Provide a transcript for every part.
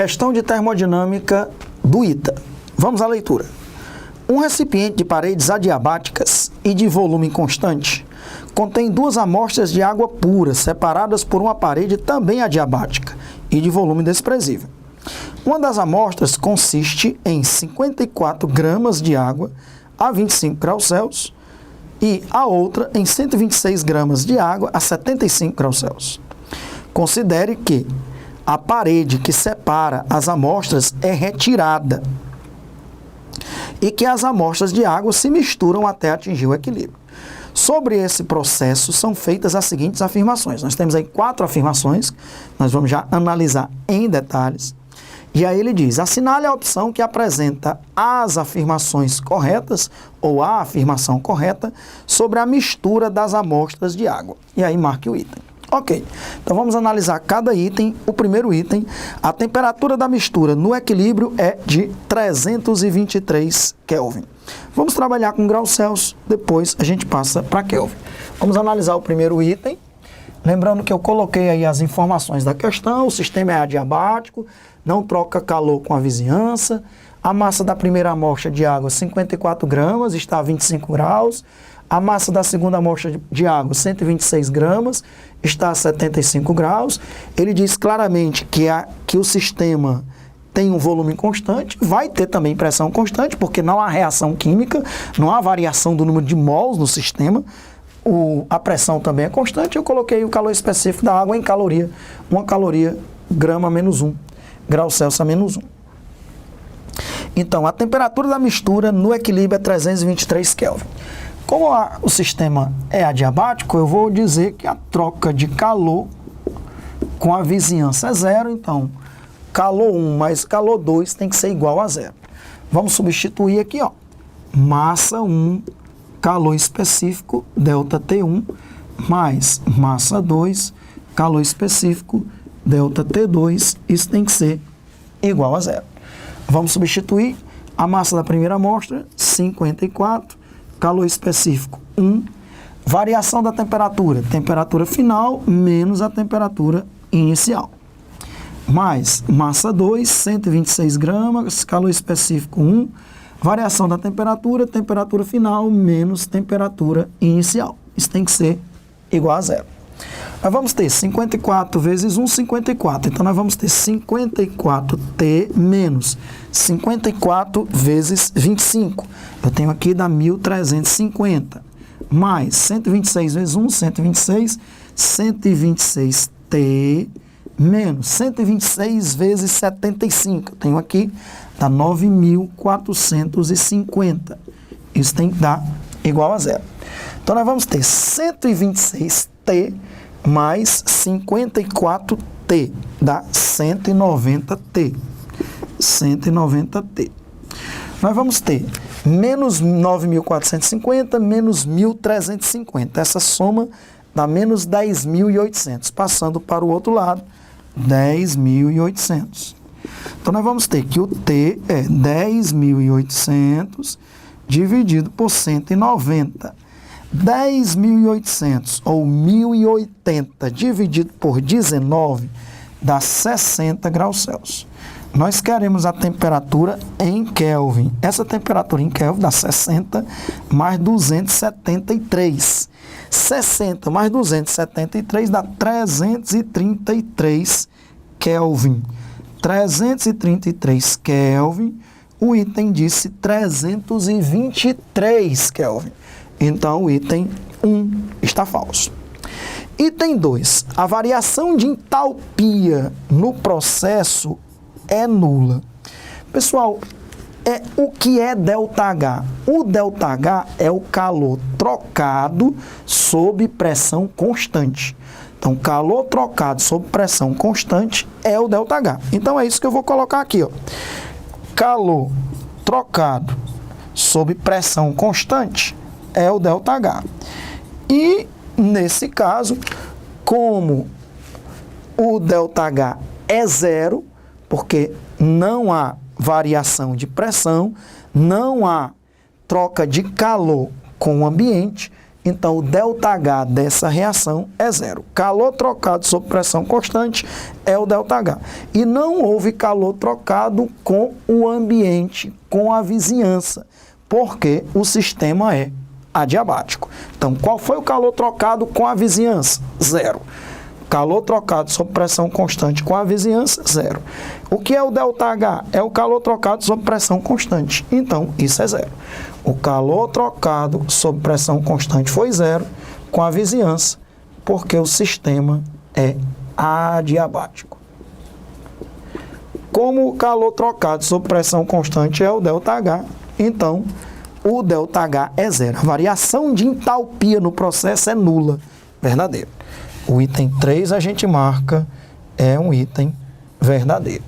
Questão de termodinâmica do ITA. Vamos à leitura. Um recipiente de paredes adiabáticas e de volume constante contém duas amostras de água pura separadas por uma parede também adiabática e de volume desprezível. Uma das amostras consiste em 54 gramas de água a 25 graus Celsius e a outra em 126 gramas de água a 75 graus Celsius. Considere que a parede que separa as amostras é retirada e que as amostras de água se misturam até atingir o equilíbrio. Sobre esse processo são feitas as seguintes afirmações. Nós temos aí 4 afirmações, nós vamos já analisar em detalhes. E aí ele diz, assinale a opção que apresenta as afirmações corretas ou a afirmação correta sobre a mistura das amostras de água. E aí marque o item. Ok, então vamos analisar cada item. O primeiro item, a temperatura da mistura no equilíbrio é de 323 Kelvin. Vamos trabalhar com graus Celsius, depois a gente passa para Kelvin. Vamos analisar o primeiro item. Lembrando que eu coloquei aí as informações da questão, o sistema é adiabático, não troca calor com a vizinhança, a massa da primeira amostra de água 54 gramas, está a 25 graus, a massa da segunda amostra de água 126 gramas, está a 75 graus, ele diz claramente que o sistema tem um volume constante, vai ter também pressão constante, porque não há reação química, não há variação do número de mols no sistema, a pressão também é constante. Eu coloquei o calor específico da água em caloria, 1 caloria, grama menos 1, graus Celsius a menos 1. Então, a temperatura da mistura no equilíbrio é 323 Kelvin. Como o sistema é adiabático, eu vou dizer que a troca de calor com a vizinhança é zero, então calor 1 mais calor 2 tem que ser igual a zero. Vamos substituir aqui, ó, massa 1, calor específico, ΔT1, mais massa 2, calor específico, ΔT2, isso tem que ser igual a zero. Vamos substituir a massa da primeira amostra, 54, calor específico 1, variação da temperatura, temperatura final menos a temperatura inicial. Mais massa 2, 126 gramas, calor específico 1, variação da temperatura, temperatura final menos temperatura inicial. Isso tem que ser igual a zero. Nós vamos ter 54 vezes 1, 54. Então, nós vamos ter 54T menos 54 vezes 25. Eu tenho aqui dá 1.350. Mais 126 vezes 1, 126. 126T menos 126 vezes 75. Eu tenho aqui dá 9.450. Isso tem que dar igual a zero. Então, nós vamos ter 126T mais 54T, dá 190T. 190T. Nós vamos ter menos 9.450 menos 1.350. Essa soma dá menos 10.800. Passando para o outro lado, 10.800. Então, nós vamos ter que o T é 10.800 dividido por 190. 10.800 ou 1.080 dividido por 19 dá 60 graus Celsius. Nós queremos a temperatura em Kelvin. Essa temperatura em Kelvin dá 60 mais 273. 60 mais 273 dá 333 Kelvin. 333 Kelvin, o item disse 323 Kelvin. Então, o item 1 está falso. Item 2. A variação de entalpia no processo é nula. Pessoal, o que é ΔH? O ΔH é o calor trocado sob pressão constante. Então, calor trocado sob pressão constante é o ΔH. Então, é isso que eu vou colocar aqui, ó. Calor trocado sob pressão constante é o ΔH. E, nesse caso, como o ΔH é zero, porque não há variação de pressão, não há troca de calor com o ambiente, Então, o ΔH dessa reação é zero. Calor trocado sob pressão constante é o ΔH. E não houve calor trocado com o ambiente, com a vizinhança, porque o sistema é adiabático. Então, qual foi o calor trocado com a vizinhança? Zero. Calor trocado sob pressão constante com a vizinhança, zero. O que é o ΔH? É o calor trocado sob pressão constante. Então, isso é zero. O calor trocado sob pressão constante foi zero com a vizinhança, porque o sistema é adiabático. Como o calor trocado sob pressão constante é o ΔH, então o ΔH é zero. A variação de entalpia no processo é nula, verdadeiro. O item 3 a gente marca, é um item verdadeiro.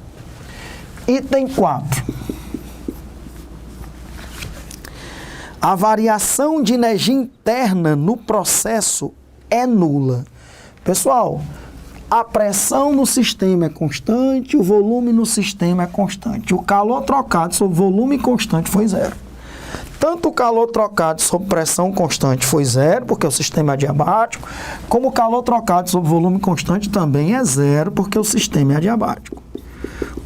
Item 4. A variação de energia interna no processo é nula. Pessoal, a pressão no sistema é constante, o volume no sistema é constante. O calor trocado sob volume constante foi zero. Tanto o calor trocado sob pressão constante foi zero, porque o sistema é adiabático, como o calor trocado sob volume constante também é zero, porque o sistema é adiabático.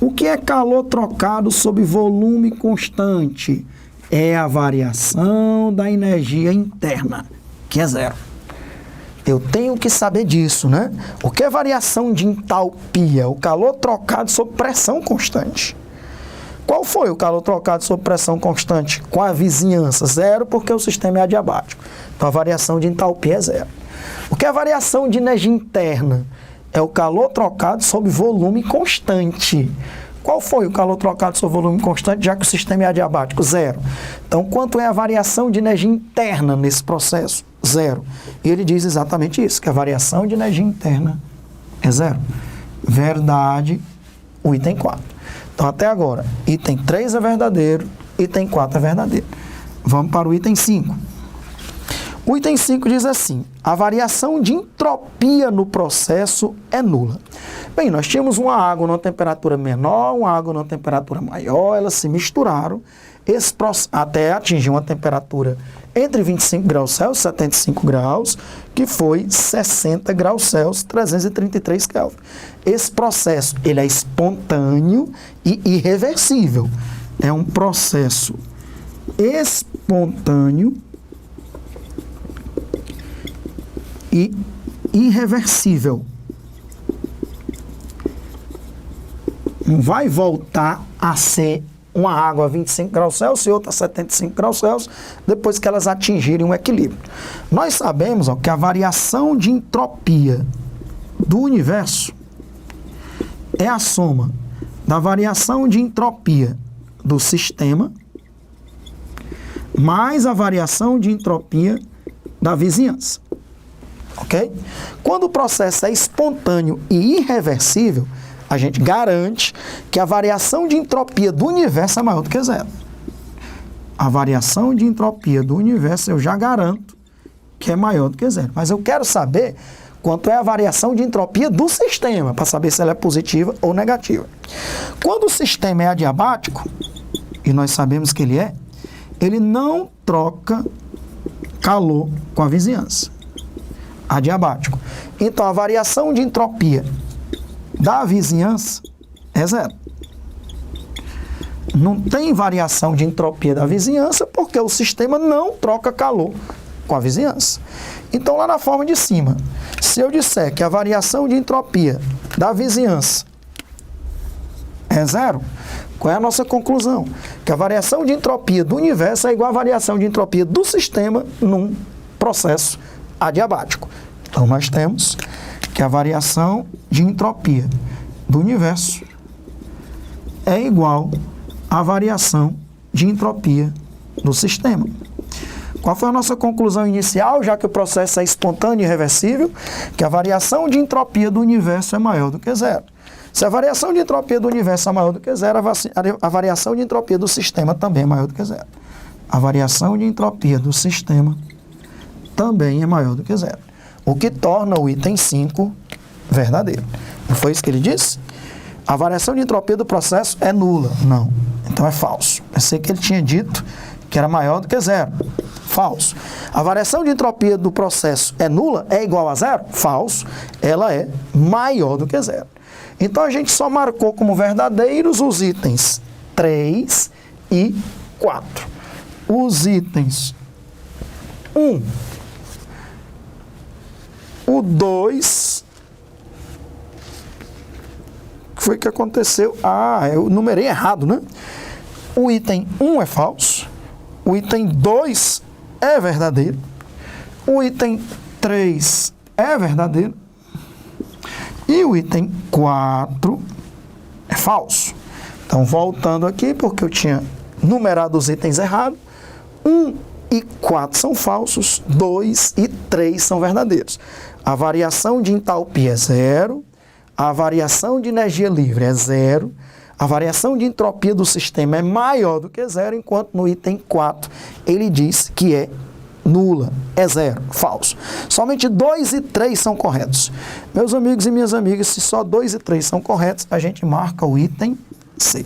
O que é calor trocado sob volume constante? É a variação da energia interna, que é zero. Eu tenho que saber disso, né? O que é variação de entalpia? O calor trocado sob pressão constante. Qual foi o calor trocado sob pressão constante com a vizinhança? Zero, porque o sistema é adiabático. Então, a variação de entalpia é zero. O que é a variação de energia interna? É o calor trocado sob volume constante. Qual foi o calor trocado sob volume constante, já que o sistema é adiabático? Zero. Então, quanto é a variação de energia interna nesse processo? Zero. E ele diz exatamente isso, que a variação de energia interna é zero. Verdade, o item 4. Então, até agora, item 3 é verdadeiro, item 4 é verdadeiro. Vamos para o item 5. O item 5 diz assim: a variação de entropia no processo é nula. Bem, nós tínhamos uma água numa temperatura menor, uma água numa temperatura maior, elas se misturaram até atingir uma temperatura entre 25 graus Celsius e 75 graus, que foi 60 graus Celsius, 333 Kelvin. Esse processo, ele é espontâneo e irreversível. É um processo espontâneo e irreversível. Não vai voltar a ser uma água a 25 graus Celsius e outra a 75 graus Celsius, depois que elas atingirem um equilíbrio. Nós sabemos que a variação de entropia do universo é a soma da variação de entropia do sistema mais a variação de entropia da vizinhança. Ok? Quando o processo é espontâneo e irreversível, a gente garante que a variação de entropia do universo é maior do que zero. A variação de entropia do universo eu já garanto que é maior do que zero. Mas eu quero saber quanto é a variação de entropia do sistema, para saber se ela é positiva ou negativa. Quando o sistema é adiabático, e nós sabemos que ele não troca calor com a vizinhança. Adiabático. Então, a variação de entropia da vizinhança é zero. Não tem variação de entropia da vizinhança porque o sistema não troca calor com a vizinhança. Então, lá na forma de cima, se eu disser que a variação de entropia da vizinhança é zero, qual é a nossa conclusão? Que a variação de entropia do universo é igual à variação de entropia do sistema num processo adiabático. Então, nós temos que a variação de entropia do universo é igual à variação de entropia do sistema. Qual foi a nossa conclusão inicial, já que o processo é espontâneo e irreversível? Que a variação de entropia do universo é maior do que zero. Se a variação de entropia do universo é maior do que zero, a variação de entropia do sistema também é maior do que zero. A variação de entropia do sistema também é maior do que zero. O que torna o item 5 verdadeiro. Não foi isso que ele disse? A variação de entropia do processo é nula. Não. Então é falso. Pensei que ele tinha dito que era maior do que zero. Falso. A variação de entropia do processo é nula? É igual a zero? Falso. Ela é maior do que zero. Então, a gente só marcou como verdadeiros os itens 3 e 4. Os itens 1, o 2, o que foi que aconteceu? Eu numerei errado, né? O item 1 é falso, o item 2 é verdadeiro, o item 3 é verdadeiro e o item 4 é falso. Então, voltando aqui, porque eu tinha numerado os itens errados, 1 e 4 são falsos, 2 e 3 são verdadeiros. A variação de entalpia é zero, a variação de energia livre é zero, a variação de entropia do sistema é maior do que zero, enquanto no item 4 ele diz que é nula, é zero, falso. Somente 2 e 3 são corretos. Meus amigos e minhas amigas, se só 2 e 3 são corretos, a gente marca o item C.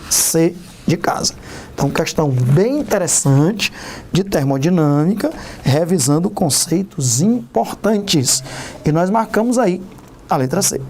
C de casa. Então, questão bem interessante de termodinâmica, revisando conceitos importantes. E nós marcamos aí a letra C.